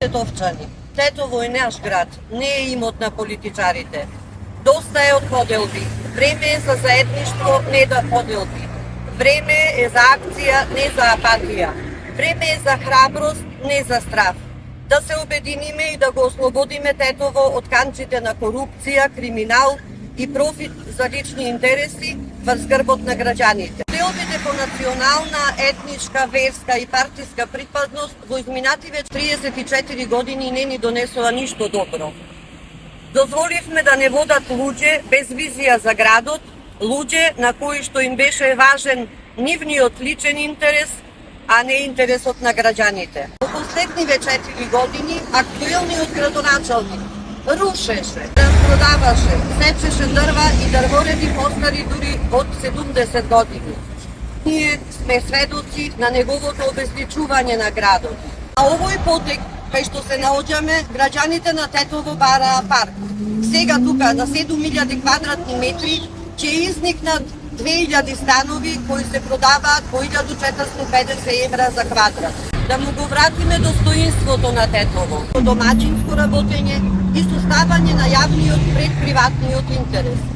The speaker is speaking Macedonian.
Тетовчани, Тетово е наш град, не е имот на политичарите. Доста е од поделби. Време е за заедништво, не за поделби. Време е за акција, не за апатија. Време е за храброст, не за страв. Да се обединиме и да го ослободиме Тетово од канчите на корупција, криминал и профит за лични интереси врз грбот на граѓаните. Делбите по национална, етничка, верска и партиска припадност во изминативе 34 години не ни донесува ништо добро. Дозволивме да не водат луѓе без визија за градот, луѓе на кои што им беше важен нивниот личен интерес, а не интересот на граѓаните. Во последниве 4 години актуелниот градоначалник рушеше, распродаваше, сечеше дрва и дрвореди постари дури од 70 години. Ние сме сведоци на неговото обезличување на градот. А овој потек, кај што се наоѓаме, граѓаните на Тетово бараа парк. Сега тука на 7000 квадратни метри ќе изникнат 2000 станови кои се продаваат по 1450 евра за квадрат. Да му го вратиме достоинството на Тетово, домаќинско работење и составање на јавниот пред приватниот интерес.